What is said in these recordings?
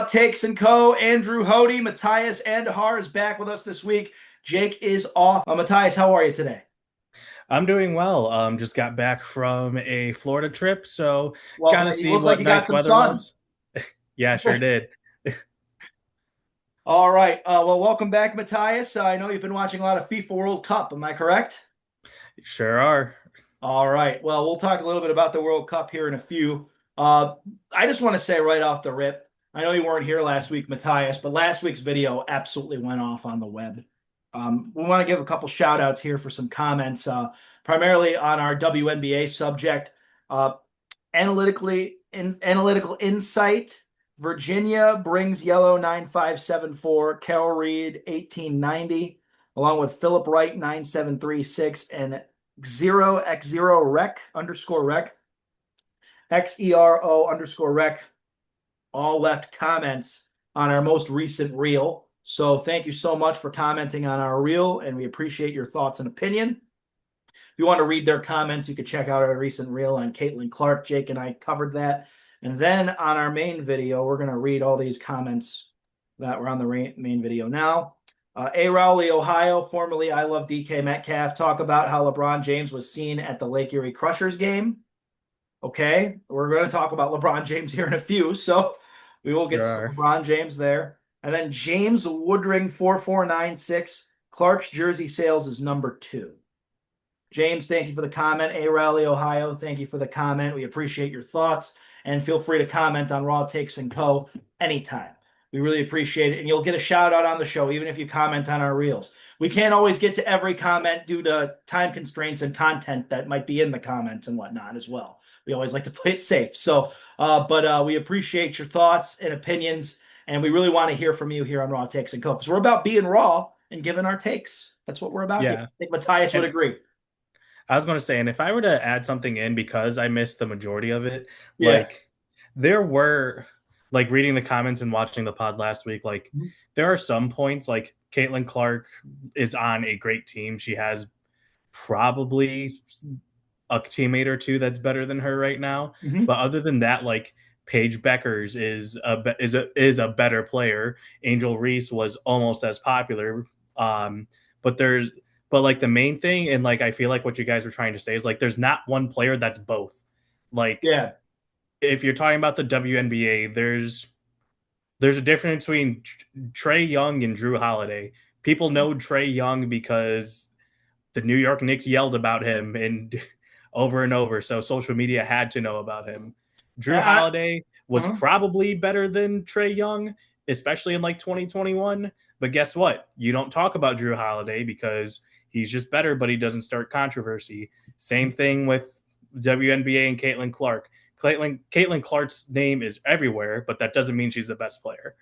Takes and Co. Andrew Hody, Matthias Andahar is back with us this week. Jake is off. Matthias, how are you today? I'm doing well. Just got back from a Florida trip, so Well, got to man, you see look like what you got nice some weather sun. was. Yeah, sure did. All right. Well, welcome back, Matthias. I know you've been watching a lot of FIFA World Cup. Am I correct? Sure are. All right. Well, we'll talk a little bit about the World Cup here in a few. Uh, I just want to say right off the rip, I know you weren't here last week, Matthias, but last week's video absolutely went off on the web. We want to give a couple shout outs here for some comments, primarily on our WNBA subject. Uh, analytical insight. Virginia brings yellow 9574, Carol Reed 1890, along with Philip Wright 9736 and Xero rec underscore rec XERO underscore rec all left comments on our most recent reel. So thank you so much for commenting on our reel, and we appreciate your thoughts and opinion. If you want to read their comments, you can check out our recent reel on Caitlin Clark. Jake and I covered that. And then on our main video, we're going to read all these comments that were on the main video now. A. Rowley, Ohio, formerly I Love DK Metcalf, talk about how LeBron James was seen at the Lake Erie Crushers game. Okay, we're going to talk about LeBron James here in a few, so we will get Sure some are. LeBron James there. And then James Woodring 4496, Clark's jersey sales is number 2. James, thank you for the comment. A. Raleigh, Ohio, thank you for the comment. We appreciate your thoughts, and feel free to comment on Raw Takes and Co. anytime. We really appreciate it, and you'll get a shout out on the show, even if you comment on our reels. We can't always get to every comment due to time constraints and content that might be in the comments and whatnot as well. We always like to play it safe. But we appreciate your thoughts and opinions, and we really want to hear from you here on Raw Takes and Co. Because we're about being raw and giving our takes. That's what we're about here. Yeah. I think Matthias would And agree. I was going to say, and if I were to add something in because I missed the majority of it, Yeah. like there were, like reading the comments and watching the pod last week, like there are some points like Caitlin Clark is on a great team. She has probably a teammate or two that's better than her right now. Mm-hmm. But other than that, like Paige Beckers is a better player. Angel Reese was almost as popular. But there's but like the main thing, and like I feel like what you guys were trying to say is like there's not one player that's both. Like Yeah. if you're talking about the WNBA, there's a difference between Trae Young and Drew Holiday. People know Trae Young because the New York Knicks yelled about him and over and over, so social media had to know about him. Drew I, Holiday was uh-huh. probably better than Trae Young, especially in like 2021. But guess what? You don't talk about Drew Holiday because he's just better, but he doesn't start controversy. Same thing with WNBA and Caitlin Clark. Caitlin Clark's name is everywhere, but that doesn't mean she's the best player.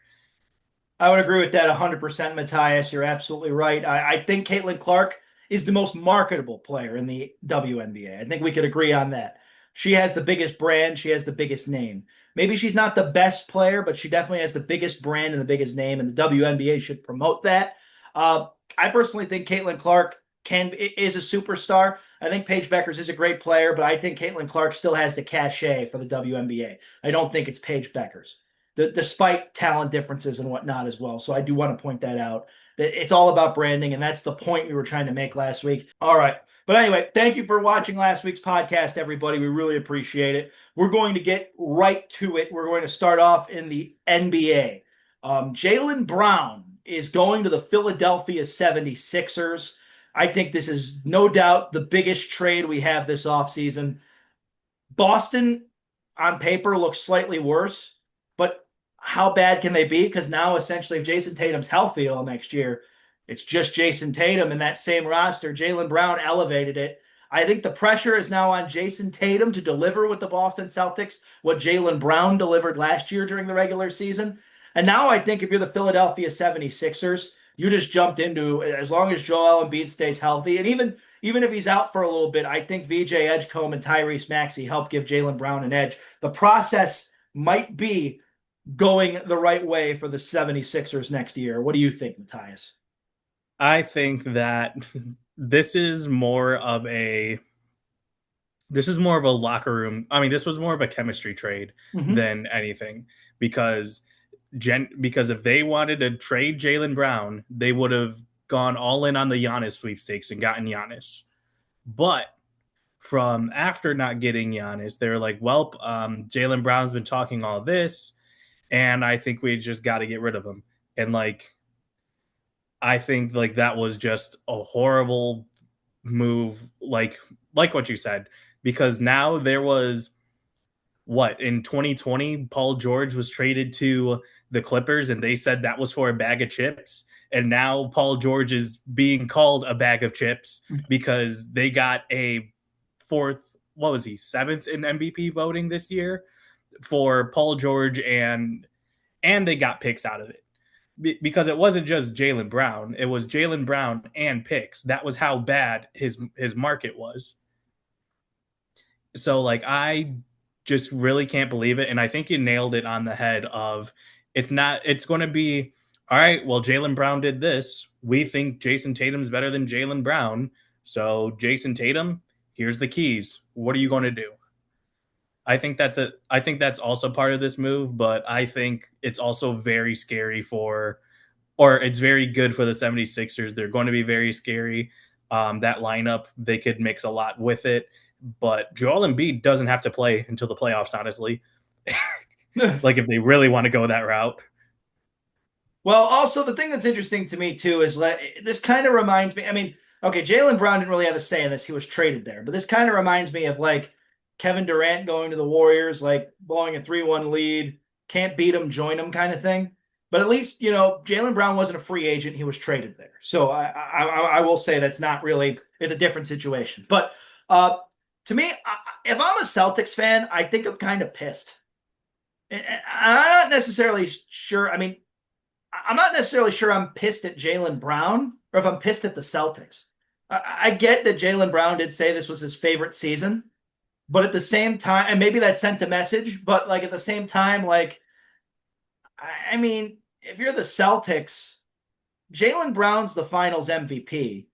I would agree with that 100%, Matthias. You're absolutely right. I think Caitlin Clark is the most marketable player in the WNBA. I think we could agree on that. She has the biggest brand, she has the biggest name. Maybe she's not the best player, but she definitely has the biggest brand and the biggest name, and the WNBA should promote that. I personally think Caitlin Clark is a superstar. I think Paige Beckers is a great player, but I think Caitlin Clark still has the cachet for the WNBA. I don't think it's Paige Beckers despite talent differences and whatnot as well. So I do want to point that out. That it's all about branding, and that's the point we were trying to make last week. All right. But anyway, thank you for watching last week's podcast, everybody. We really appreciate it. We're going to get right to it. We're going to start off in the NBA. Jaylen Brown is going to the Philadelphia 76ers. I think this is no doubt the biggest trade we have this offseason. Boston, on paper, looks slightly worse, but how bad can they be? Because now, essentially, if Jason Tatum's healthy all next year, it's just Jason Tatum in that same roster. Jaylen Brown elevated it. I think the pressure is now on Jason Tatum to deliver with the Boston Celtics what Jaylen Brown delivered last year during the regular season. And now I think if you're the Philadelphia 76ers, you just jumped into as long as Joel Embiid stays healthy, and even if he's out for a little bit, I think VJ Edgecombe and Tyrese Maxey help give Jaylen Brown an edge. The process might be going the right way for the 76ers next year. What do you think, Matthias? I think that this is more of a this is more of a locker room. I mean, this was more of a chemistry trade Mm-hmm. than anything because because if they wanted to trade Jaylen Brown, they would have gone all in on the Giannis sweepstakes and gotten Giannis. But from after not getting Giannis, they're like, well, Jaylen Brown's been talking all this, and I think we just got to get rid of him. And like, I think like that was just a horrible move, like what you said, because now there was what in 2020, Paul George was traded to the Clippers, and they said that was for a bag of chips. And now Paul George is being called a bag of chips because they got a fourth, what was he, seventh in MVP voting this year for Paul George, and they got picks out of it because it wasn't just Jaylen Brown; it was Jaylen Brown and picks. That was how bad his market was. So like I just really can't believe it, and I think you nailed it on the head. Of it's not. It's going to be all right. Well, Jaylen Brown did this. We think Jason Tatum's better than Jaylen Brown. So Jason Tatum, here's the keys. What are you going to do? I think that's also part of this move, but I think it's also very scary or it's very good for the 76ers. They're going to be very scary. That lineup, they could mix a lot with it, but Joel Embiid doesn't have to play until the playoffs, honestly. Like if they really want to go that route. Well, also the thing that's interesting to me too is that this kind of reminds me. I mean, okay, Jaylen Brown didn't really have a say in this; he was traded there. But this kind of reminds me of like Kevin Durant going to the Warriors, like blowing a 3-1 lead, can't beat him, join him, kind of thing. But at least Jaylen Brown wasn't a free agent; he was traded there. So I will say that's not really it's a different situation. But to me, if I'm a Celtics fan, I think I'm kind of pissed. And I'm not necessarily sure. I mean, I'm not necessarily sure I'm pissed at Jaylen Brown or if I'm pissed at the Celtics. I get that Jaylen Brown did say this was his favorite season, but at the same time, and maybe that sent a message, but like at the same time, like, I mean, if you're the Celtics, Jaylen Brown's the finals MVP.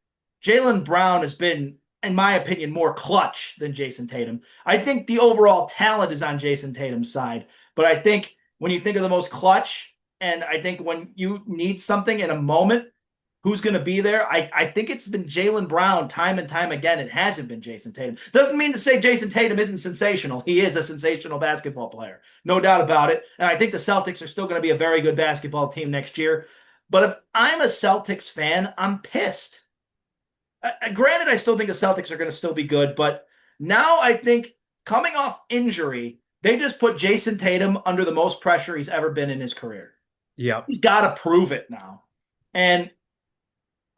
Jaylen Brown has been, in my opinion, more clutch than Jason Tatum. I think the overall talent is on Jason Tatum's side, but I think when you think of the most clutch, and I think when you need something in a moment, who's going to be there? I think it's been Jaylen Brown time and time again. It hasn't been Jason Tatum. Doesn't mean to say Jason Tatum isn't sensational. He is a sensational basketball player. No doubt about it. And I think the Celtics are still going to be a very good basketball team next year. But if I'm a Celtics fan, I'm pissed. Granted, I still think the Celtics are going to still be good. But now I think coming off injury, they just put Jason Tatum under the most pressure he's ever been in his career. Yeah. He's got to prove it now. And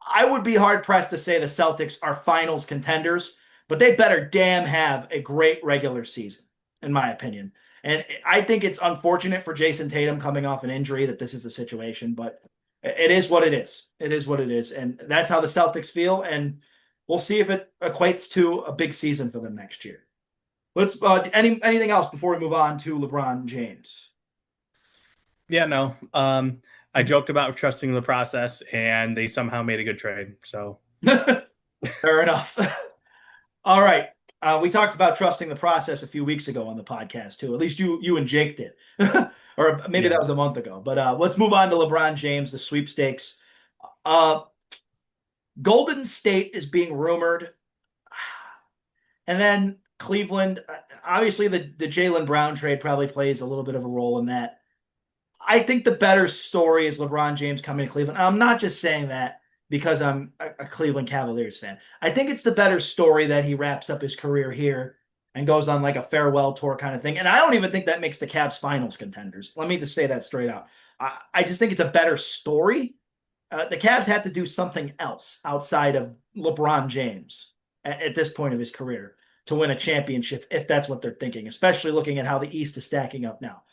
I would be hard-pressed to say the Celtics are finals contenders, but they better damn have a great regular season, in my opinion. And I think it's unfortunate for Jason Tatum coming off an injury that this is the situation, but it is what it is. It is what it is. And that's how the Celtics feel, and we'll see if it equates to a big season for them next year. Let's anything else before we move on to LeBron James? Yeah, no. I joked about trusting the process, and they somehow made a good trade. So fair enough. All right. We talked about trusting the process a few weeks ago on the podcast too. At least you and Jake did, or maybe that was a month ago. But let's move on to LeBron James, the sweepstakes. Golden State is being rumored, and then Cleveland. Obviously, the Jaylen Brown trade probably plays a little bit of a role in that. I think the better story is LeBron James coming to Cleveland. I'm not just saying that because I'm a Cleveland Cavaliers fan. I think it's the better story that he wraps up his career here and goes on like a farewell tour kind of thing. And I don't even think that makes the Cavs finals contenders. Let me just say that straight out. I just think it's a better story. The Cavs have to do something else outside of LeBron James at this point of his career to win a championship, if that's what they're thinking, especially looking at how the East is stacking up now.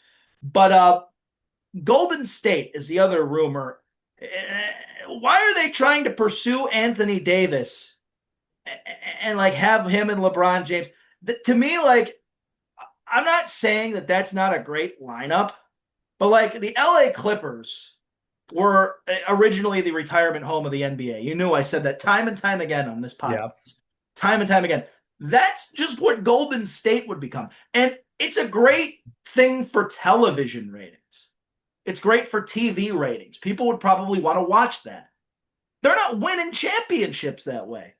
But Golden State is the other rumor. Why are they trying to pursue Anthony Davis and like have him and LeBron James? To me, like, I'm not saying that that's not a great lineup, but like the LA Clippers were originally the retirement home of the NBA. You knew I said that time and time again on this podcast. Yeah. Time and time again. That's just what Golden State would become. And it's a great thing for television ratings. It's great for TV ratings. People would probably want to watch that. They're not winning championships that way.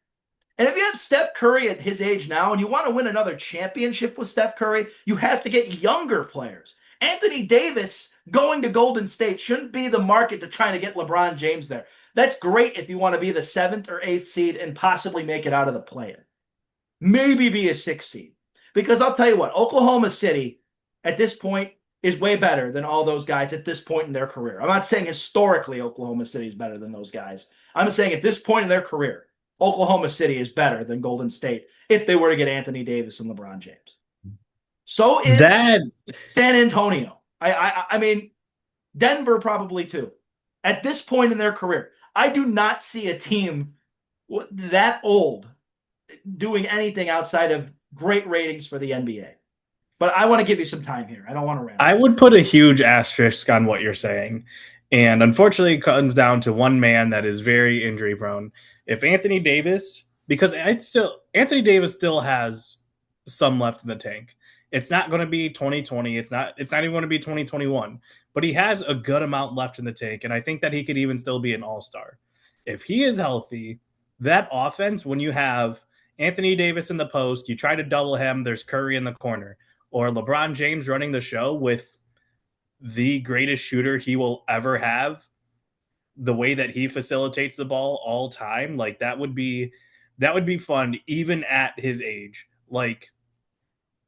And if you have Steph Curry at his age now and you want to win another championship with Steph Curry, you have to get younger players. Anthony Davis going to Golden State shouldn't be the market to trying to get LeBron James there. That's great if you want to be the seventh or eighth seed and possibly make it out of the play-in. Maybe be a sixth seed. Because I'll tell you what, Oklahoma City at this point is way better than all those guys at this point in their career. I'm not saying historically Oklahoma City is better than those guys. I'm saying at this point in their career, Oklahoma City is better than Golden State if they were to get Anthony Davis and LeBron James. So is That San Antonio. I mean, Denver probably too. At this point in their career, I do not see a team that old doing anything outside of great ratings for the NBA. But I want to give you some time here. I don't want to rant. I would put a huge asterisk on what you're saying. And unfortunately, it comes down to one man that is very injury prone. If Anthony Davis, because Anthony Davis still has some left in the tank. It's not going to be 2020. It's not even going to be 2021. But he has a good amount left in the tank, and I think that he could even still be an all-star. If he is healthy, that offense, when you have Anthony Davis in the post, you try to double him, there's Curry in the corner, or LeBron James running the show with the greatest shooter he will ever have, the way that he facilitates the ball all time, like that would be fun even at his age. Like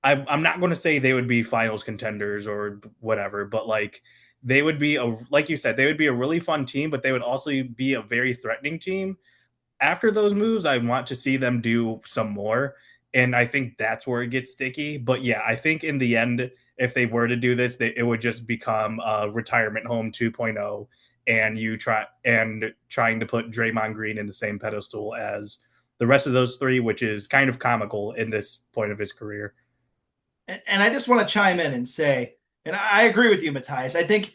I'm not going to say they would be finals contenders or whatever, but like they would be like you said, they would be a really fun team, but they would also be a very threatening team. After those moves, I want to see them do some more. And I think that's where it gets sticky. But yeah, I think in the end, if they were to do this, it would just become a retirement home 2.0, and trying to put Draymond Green in the same pedestal as the rest of those three, which is kind of comical in this point of his career. And I just want to chime in and say, and I agree with you, Matthias. I think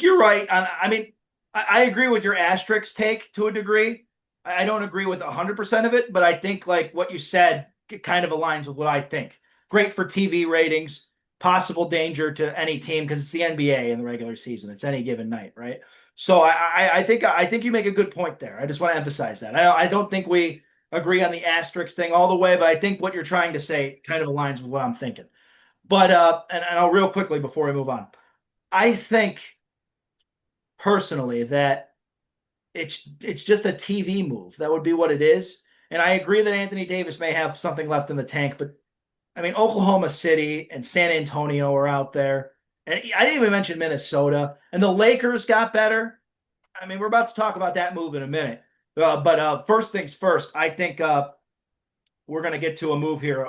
you're right. I mean, I agree with your asterisk take to a degree. I don't agree with 100% of it, but I think like what you said kind of aligns with what I think. Great for TV ratings, possible danger to any team because it's the NBA in the regular season. It's any given night, right? So I think you make a good point there. I just want to emphasize that. I don't think we agree on the asterisk thing all the way, but I think what you're trying to say kind of aligns with what I'm thinking. But and I'll real quickly before we move on. I think personally that it's just a TV move. That would be what it is. And I agree that Anthony Davis may have something left in the tank, but I mean Oklahoma City and San Antonio are out there. And I didn't even mention Minnesota. And the Lakers got better. I mean, we're about to talk about that move in a minute. But first things first, I think we're going to get to a move here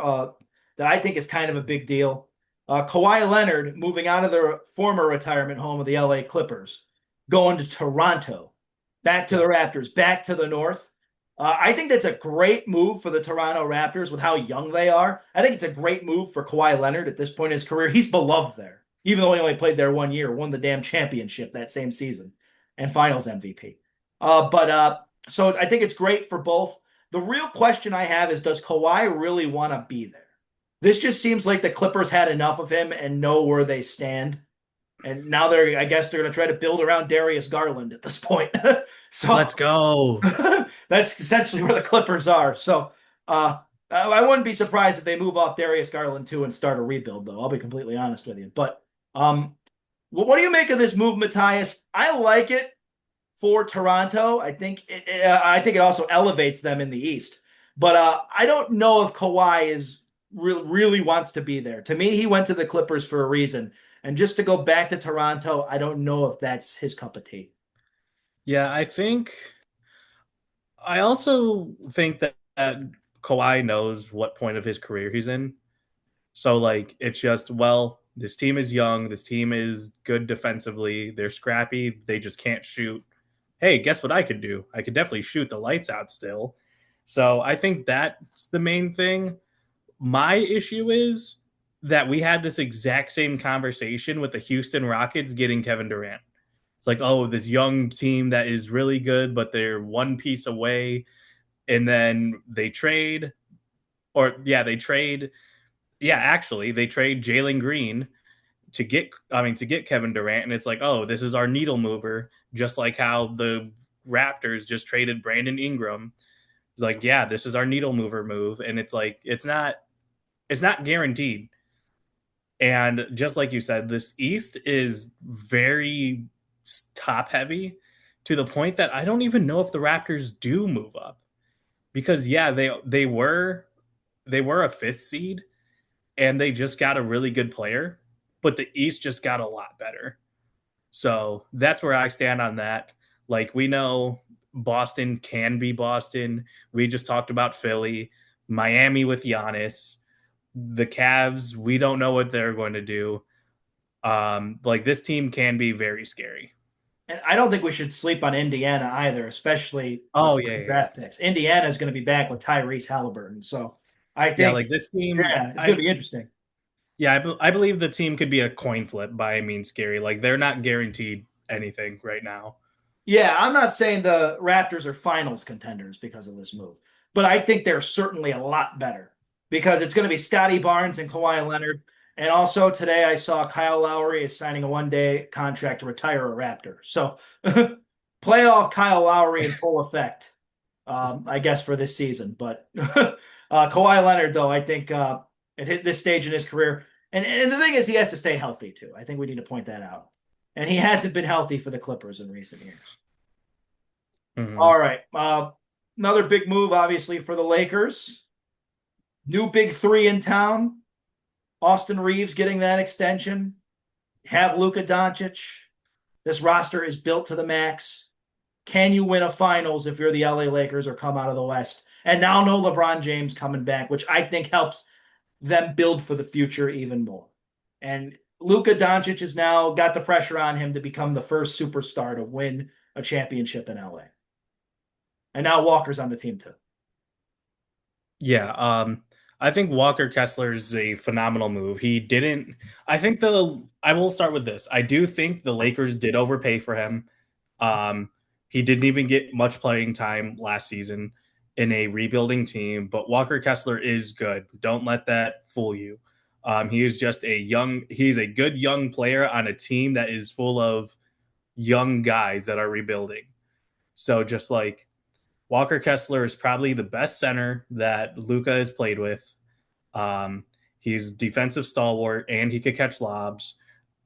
that I think is kind of a big deal. Kawhi Leonard moving out of the former retirement home of the LA Clippers, going to Toronto, back to the Raptors, back to the North. I think that's a great move for the Toronto Raptors with how young they are. I think it's a great move for Kawhi Leonard at this point in his career. He's beloved there, even though he only played there 1 year, won the damn championship that same season and finals MVP. So I think it's great for both. The real question I have is, does Kawhi really want to be there? This just seems like the Clippers had enough of him and know where they stand. And now I guess they're going to try to build around Darius Garland at this point. So Let's go. that's essentially where the Clippers are. So I wouldn't be surprised if they move off Darius Garland too and start a rebuild, though. I'll be completely honest with you. But what do you make of this move, Matthias? I like it for Toronto. I think it also elevates them in the East. But I don't know if Kawhi really wants to be there. To me, he went to the Clippers for a reason. And just to go back to Toronto, I don't know if that's his cup of tea. Yeah, I also think that Kawhi knows what point of his career he's in. So like it's just, well, this team is young, this team is good defensively, they're scrappy, they just can't shoot. Hey, guess what I could do? I could definitely shoot the lights out still. So I think that's the main thing. My issue is that we had this exact same conversation with the Houston Rockets getting Kevin Durant. It's like, oh, this young team that is really good, but they're one piece away. And then they trade, they trade Jalen Green to get Kevin Durant, and it's like, oh, this is our needle mover, just like how the Raptors just traded Brandon Ingram. It's like, yeah, this is our needle mover move, and it's like it's not guaranteed. And just like you said, this East is very top heavy to the point that I don't even know if the Raptors do move up because yeah, they were a fifth seed and they just got a really good player, but the East just got a lot better. So that's where I stand on that. Like we know Boston can be Boston. We just talked about Philly, Miami with Giannis, the Cavs. We don't know what they're going to do. Like this team can be very scary. And I don't think we should sleep on Indiana either, especially Oh yeah, yeah, yeah. draft picks. Indiana is going to be back with Tyrese Halliburton. So I Yeah, think, like this team, yeah, it's going to be interesting. I believe the team could be a coin flip by I mean scary. Like they're not guaranteed anything right now. Yeah, I'm not saying the Raptors are finals contenders because of this move, but I think they're certainly a lot better because it's going to be Scotty Barnes and Kawhi Leonard. And also today I saw Kyle Lowry is signing a 1-day contract to retire a Raptor. So playoff Kyle Lowry in full effect, I guess, for this season. But Kawhi Leonard, though, I think at this stage in his career, and the thing is, he has to stay healthy too. I think we need to point that out. And he hasn't been healthy for the Clippers in recent years. Mm-hmm. All right. Another big move, obviously, for the Lakers. New big three in town. Austin Reeves getting that extension. Have Luka Doncic. This roster is built to the max. Can you win a finals if you're the LA Lakers or come out of the West? And now no LeBron James coming back, which I think helps them build for the future even more. And Luka Doncic has now got the pressure on him to become the first superstar to win a championship in LA. And now Walker's on the team too. Yeah, I think Walker Kessler is a phenomenal move. He didn't. I think the. I will start with this. I do think the Lakers did overpay for him. Um, he didn't even get much playing time last season in a rebuilding team, but Walker Kessler is good. Don't let that fool you. He is just a young. He's a good young player on a team that is full of young guys that are rebuilding. So just like Walker Kessler is probably the best center that Luka has played with. Um, he's defensive stalwart and he could catch lobs.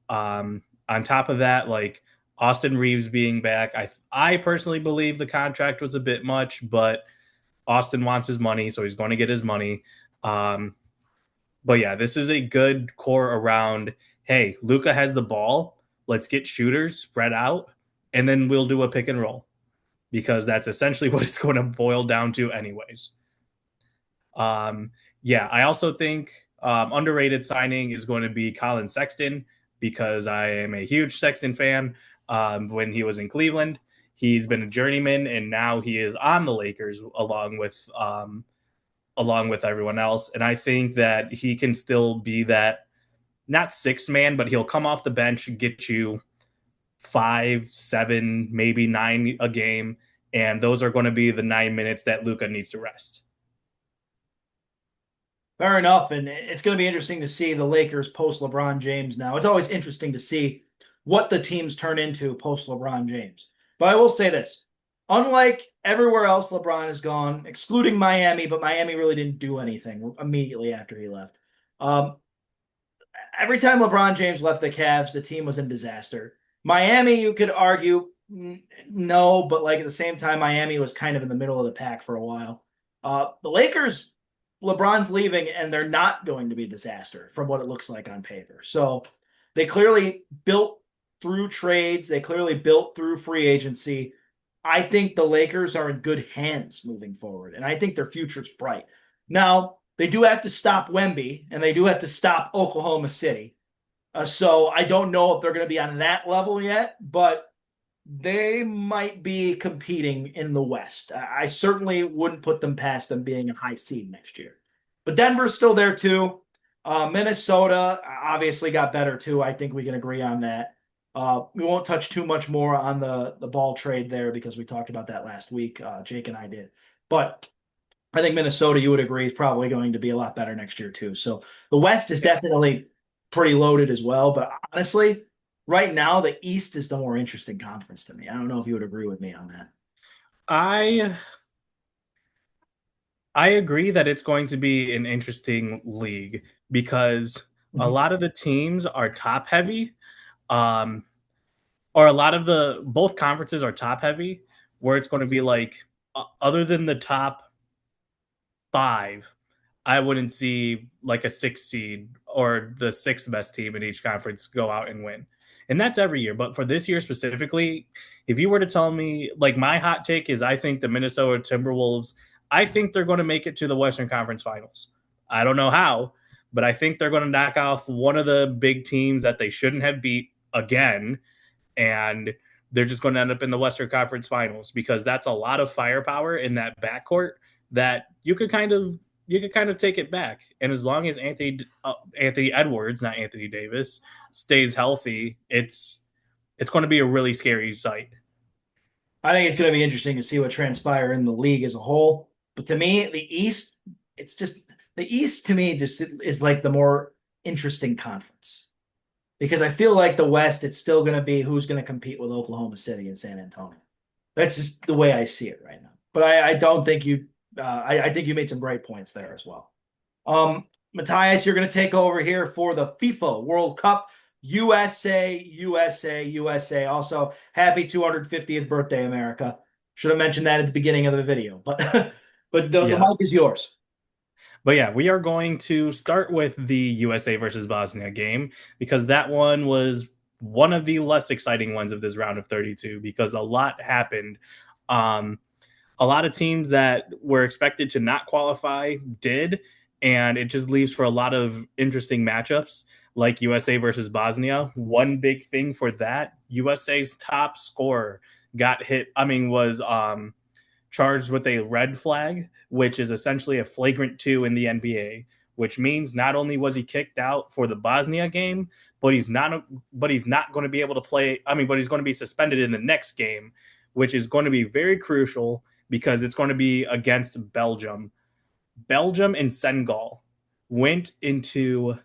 On top of that, like Austin Reeves being back, I personally believe the contract was a bit much, but Austin wants his money, so he's going to get his money. Um, but yeah, this is a good core around. Hey, Luka has the ball. Let's get shooters spread out, and then we'll do a pick and roll because that's essentially what it's going to boil down to, anyways. Um, yeah, I also think underrated signing is going to be Colin Sexton because I am a huge Sexton fan. When he was in Cleveland, he's been a journeyman, and now he is on the Lakers along with everyone else. And I think that he can still be that not six man, but he'll come off the bench and get you 5, 7, maybe 9 a game, and those are going to be the 9 minutes that Luka needs to rest. Fair enough. And it's going to be interesting to see the Lakers post LeBron James now. It's always interesting to see what the teams turn into post LeBron James. But I will say this, unlike everywhere else LeBron has gone, excluding Miami, but Miami really didn't do anything immediately after he left. Um, every time LeBron James left the Cavs, the team was in disaster. Miami, you could argue, no, but like at the same time, Miami was kind of in the middle of the pack for a while. The Lakers, LeBron's leaving, and they're not going to be a disaster from what it looks like on paper. So they clearly built through trades. They clearly built through free agency. I think the Lakers are in good hands moving forward, and I think their future's bright. Now, they do have to stop Wemby, and they do have to stop Oklahoma City. So I don't know if they're going to be on that level yet, but they might be competing in the West. I certainly wouldn't put them past them being a high seed next year. But Denver's still there too. Minnesota obviously got better too. I think we can agree on that. We won't touch too much more on the ball trade there because we talked about that last week. Jake and I did. But I think Minnesota, you would agree, is probably going to be a lot better next year too. So the West is definitely pretty loaded as well. But honestly, right now the East is the more interesting conference to me. I don't know if you would agree with me on that. I I agree that it's going to be an interesting league because a Mhm. lot of the teams are top heavy, um, or a lot of the both conferences are top heavy, where it's going to be like other than the top five, I wouldn't see like a six seed or the sixth best team in each conference go out and win. And that's every year. But for this year specifically, if you were to tell me, like, my hot take is I think the Minnesota Timberwolves, I think they're going to make it to the Western Conference Finals. I don't know how, but I think they're going to knock off one of the big teams that they shouldn't have beat again, and they're just going to end up in the Western Conference Finals because that's a lot of firepower in that backcourt that you could kind of take it back. And as long as Anthony Edwards, not Anthony Davis, stays healthy, it's going to be a really scary sight. I think it's going to be interesting to see what transpire in the league as a whole. But to me, the East, it's just the East to me just is like the more interesting conference because I feel like the West, it's still going to be who's going to compete with Oklahoma City and San Antonio. That's just the way I see it right now. But I don't think you. I think you made some great points there as well. Matthias, you're going to take over here for the FIFA World Cup. USA, USA, USA. Also, happy 250th birthday, America. Should have mentioned that at the beginning of the video, but but the Yeah. mic is yours. But yeah, we are going to start with the USA versus Bosnia game because that one was one of the less exciting ones of this round of 32 because a lot happened. Um, a lot of teams that were expected to not qualify did, and it just leaves for a lot of interesting matchups like USA versus Bosnia. One big thing for that, USA's top scorer got hit, was charged with a red flag, which is essentially a flagrant 2 in the NBA, which means not only was he kicked out for the Bosnia game, but he's not going to be able to play, but he's going to be suspended in the next game, which is going to be very crucial because it's going to be against Belgium. Belgium and Senegal went into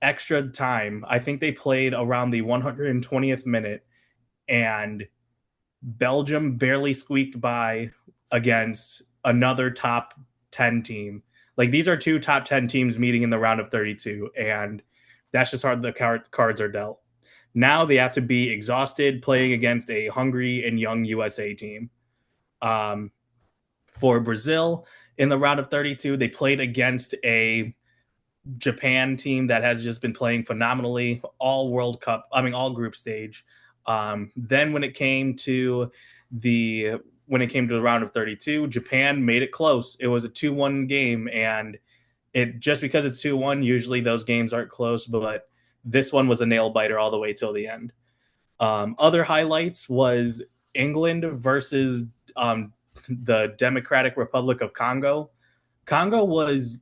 extra time. I think they played around the 120th minute, and Belgium barely squeaked by against another top 10 team. Like, these are two top 10 teams meeting in the round of 32, and that's just how the cards are dealt. Now they have to be exhausted playing against a hungry and young USA team. Um, for Brazil in the round of 32, they played against a Japan team that has just been playing phenomenally all World Cup, all group stage. Then when it came to the round of 32, Japan made it close. It was a 2-1 game, and it just because it's 2-1, usually those games aren't close, but this one was a nail biter all the way till the end. Other highlights was England versus the Democratic Republic of Congo. Congo was,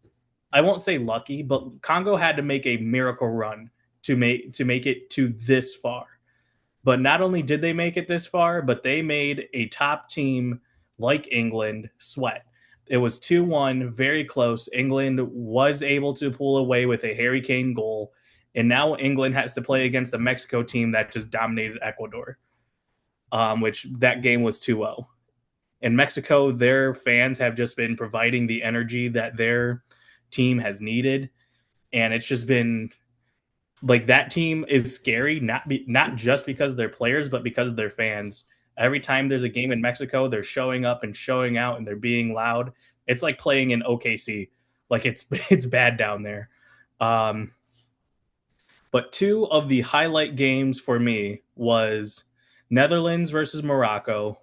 I won't say lucky, but Congo had to make a miracle run to make it to this far. But not only did they make it this far, but they made a top team like England sweat. It was 2-1, very close. England was able to pull away with a Harry Kane goal. And now England has to play against a Mexico team that just dominated Ecuador, which that game was 2-0. In Mexico, their fans have just been providing the energy that their team has needed. And it's just been like that team is scary, not just because of their players, but because of their fans. Every time there's a game in Mexico, they're showing up and showing out, and they're being loud. It's like playing in OKC. Like, it's bad down there. Um, but two of the highlight games for me was Netherlands versus Morocco,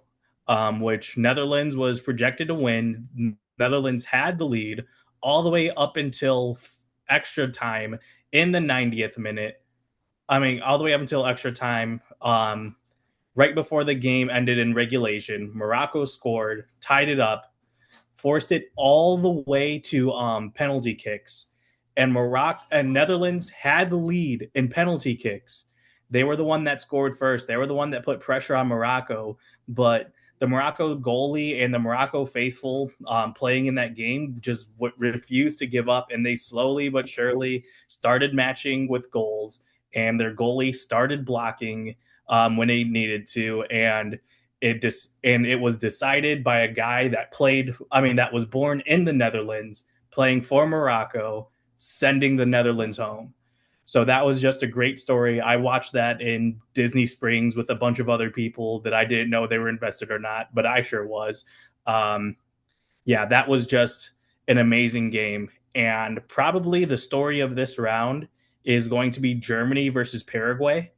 which Netherlands was projected to win. Netherlands had the lead all the way up until extra time in the 90th minute. All the way up until extra time. Right before the game ended in regulation, Morocco scored, tied it up, forced it all the way to penalty kicks, and Morocco and Netherlands had the lead in penalty kicks. They were the one that scored first. They were the one that put pressure on Morocco, but the Morocco goalie and the Morocco faithful playing in that game just refused to give up, and they slowly but surely started matching with goals, and their goalie started blocking when they needed to, and it was decided by a guy that that was born in the Netherlands, playing for Morocco, sending the Netherlands home. So that was just a great story. I watched that in Disney Springs with a bunch of other people that I didn't know they were invested or not, but I sure was. Um, yeah, that was just an amazing game. And probably the story of this round is going to be Germany versus Paraguay.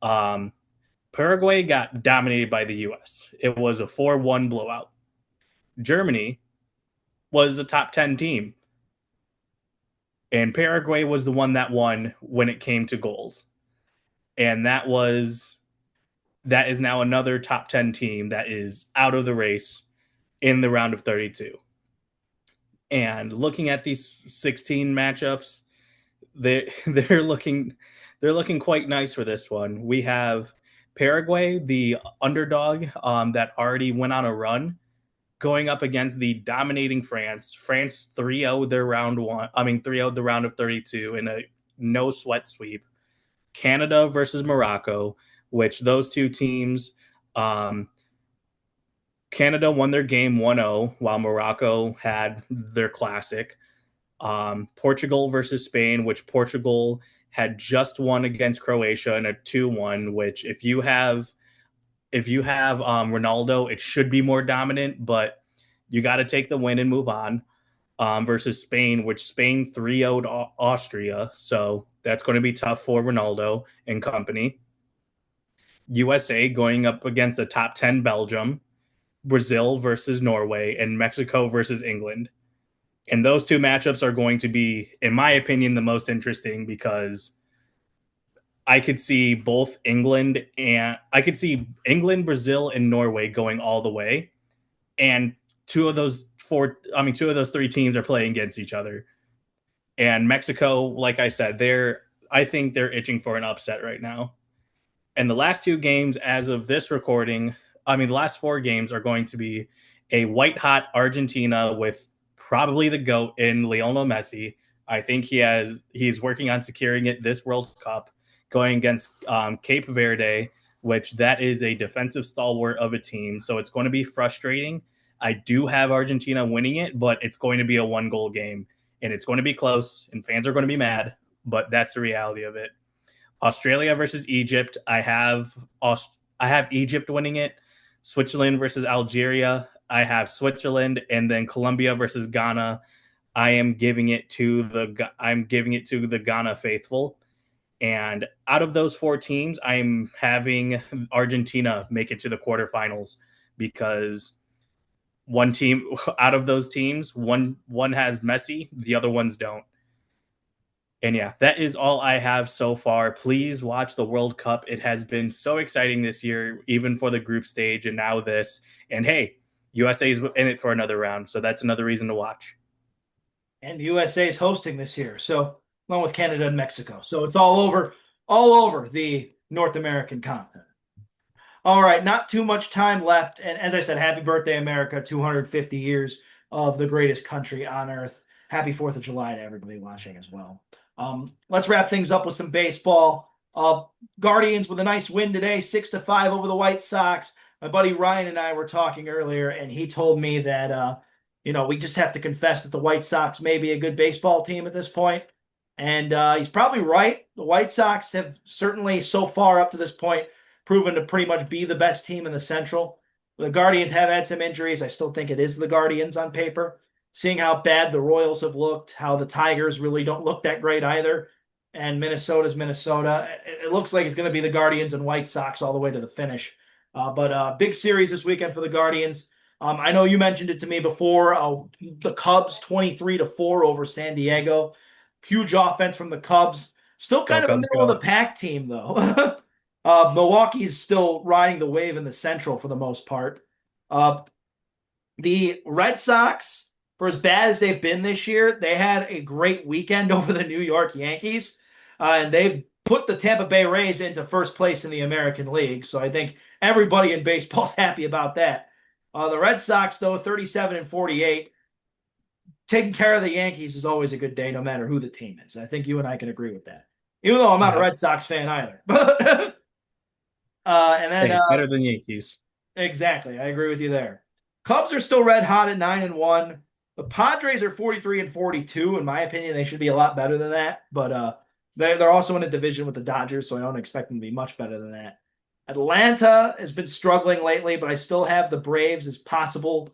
Um, Paraguay got dominated by the U.S. It was a 4-1 blowout. Germany was a top 10 team, and Paraguay was the one that won when it came to goals. And that is now another top 10 team that is out of the race in the round of 32. And looking at these 16 matchups, they're looking quite nice for this one. We have Paraguay, the underdog that already went on a run, going up against the dominating France. France 3-0 their round one. 3-0 the round of 32 in a no sweat sweep. Canada versus Morocco, which those two teams, Canada won their game 1-0 while Morocco had their classic. Portugal versus Spain, which Portugal had just won against Croatia in a 2-1, which if you have Ronaldo, it should be more dominant, but you got to take the win and move on. Versus Spain, which Spain 3-0'd Austria. So that's going to be tough for Ronaldo and company. USA going up against a top 10 Belgium, Brazil versus Norway, and Mexico versus England. And those two matchups are going to be, in my opinion, the most interesting because I could see England, Brazil, and Norway going all the way. And two of those three teams are playing against each other. And Mexico, like I said, I think they're itching for an upset right now. And the last two games, as of this recording, the last four games are going to be a white hot Argentina with probably the GOAT in Lionel Messi. I think he's working on securing it this World Cup, going against Cape Verde, which that is a defensive stalwart of a team. So it's going to be frustrating. I do have Argentina winning it, but it's going to be a 1-goal game, and it's going to be close, and fans are going to be mad, but that's the reality of it. Australia versus Egypt. I have Egypt winning it. Switzerland versus Algeria. I have Switzerland, and then Colombia versus Ghana. I'm giving it to the Ghana faithful. And out of those four teams, I'm having Argentina make it to the quarterfinals because one team out of those teams, one has Messi, the other ones don't. And yeah, that is all I have so far. Please watch the World Cup. It has been so exciting this year, even for the group stage and now this. And hey, USA is in it for another round, so that's another reason to watch. And the USA is hosting this year, so along with Canada and Mexico. So it's all over the North American continent. All right, not too much time left. And as I said, happy birthday, America, 250 years of the greatest country on earth. Happy 4th of July to everybody watching as well. Let's wrap things up with some baseball. Guardians with a nice win today, 6-5 over the White Sox. My buddy Ryan and I were talking earlier, and he told me that, we just have to confess that the White Sox may be a good baseball team at this point. And he's probably right. The White Sox have certainly so far up to this point proven to pretty much be the best team in the Central. The Guardians have had some injuries. I still think it is the Guardians on paper. Seeing how bad the Royals have looked, how the Tigers really don't look that great either, and Minnesota's Minnesota. It looks like it's going to be the Guardians and White Sox all the way to the finish. But big series this weekend for the Guardians. I know you mentioned it to me before. The Cubs 23-4 over San Diego. Huge offense from the Cubs. Still kind of a middle of the pack team, though. Milwaukee's still riding the wave in the Central for the most part. The Red Sox, for as bad as they've been this year, they had a great weekend over the New York Yankees, and they've put the Tampa Bay Rays into first place in the American League. So I think everybody in baseball's happy about that. The Red Sox, though, 37 and 48. Taking care of the Yankees is always a good day, no matter who the team is. I think you and I can agree with that. Even though I'm not a Yep. Red Sox fan either. But and then Hey, better than Yankees. exactly, I agree with you there. Cubs are still red hot at 9 and 1. The Padres are 43 and 42. In my opinion, they should be a lot better than that. But they're also in a division with the Dodgers, so I don't expect them to be much better than that. Atlanta has been struggling lately, but I still have the Braves as possible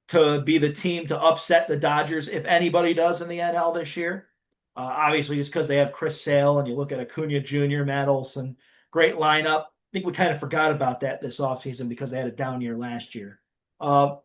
to be the team to upset the Dodgers if anybody does in the NL this year. Obviously, just because they have Chris Sale and you look at Acuna Jr., Matt Olson, great lineup. I think we kind of forgot about that this offseason because they had a down year last year. Uh,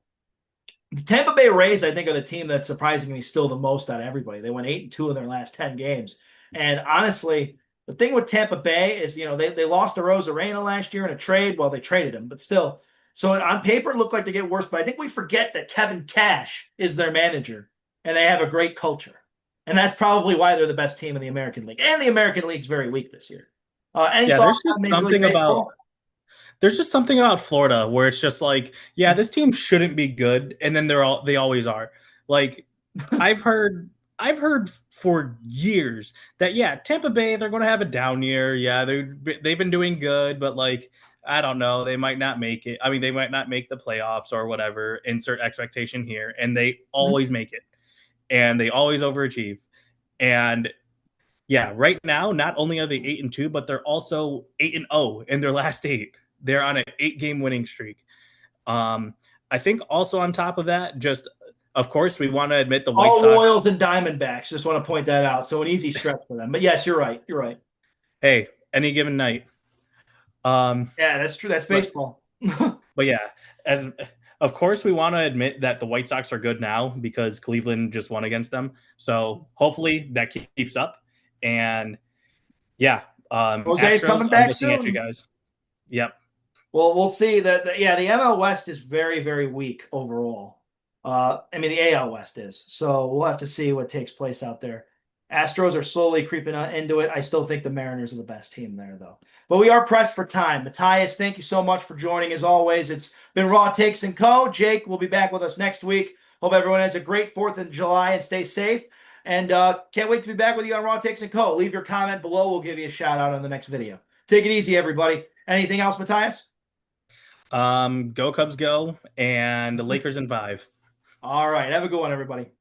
the Tampa Bay Rays, I think, are the team that's surprisingly still the most out of everybody. They went 8-2 in their last 10 games. And honestly, the thing with Tampa Bay is, they lost to Rosarena last year in a trade. Well, they traded him, but still. So on paper, it looked like they get worse. But I think we forget that Kevin Cash is their manager, and they have a great culture. And that's probably why they're the best team in the American League. And the American League's very weak this year. Any Yeah, thoughts on Major League Baseball? there's just something about Florida where it's just like, yeah, this team shouldn't be good, and then they always are. Like I've heard I've heard for years that yeah, Tampa Bay they're going to have a down year. Yeah, they've been doing good, but like I don't know, they might not make it. I mean, they might not make the playoffs or whatever. Insert expectation here, and they always make it, and they always overachieve. And yeah, right now, not only are they 8-2, but they're also 8-0 in their last eight. They're on an 8-game winning streak. I think also on top of that, just of course, we want to admit the White All Sox. Royals and Diamondbacks. Just want to point that out. So an easy stretch for them. But yes, you're right. You're right. Hey, any given night. Um, Yeah, that's true. That's but baseball. but yeah, as of course we want to admit that the White Sox are good now because Cleveland just won against them. So hopefully that keeps up. And yeah, Jose's Astros, coming I'm back looking at you soon. guys. Yep. Well, we'll see that. Yeah, the ML West is very, very weak overall. I mean, the AL West is. So we'll have to see what takes place out there. Astros are slowly creeping into it. I still think the Mariners are the best team there, though. But we are pressed for time. Matthias, thank you so much for joining. As always, it's been Raw Takes and Co. Jake will be back with us next week. Hope everyone has a great 4th of July and stay safe. And can't wait to be back with you on Raw Takes and Co. Leave your comment below. We'll give you a shout out on the next video. Take it easy, everybody. Anything else, Matthias? Go Cubs, go, and Lakers in five. All right. Have a good one, everybody.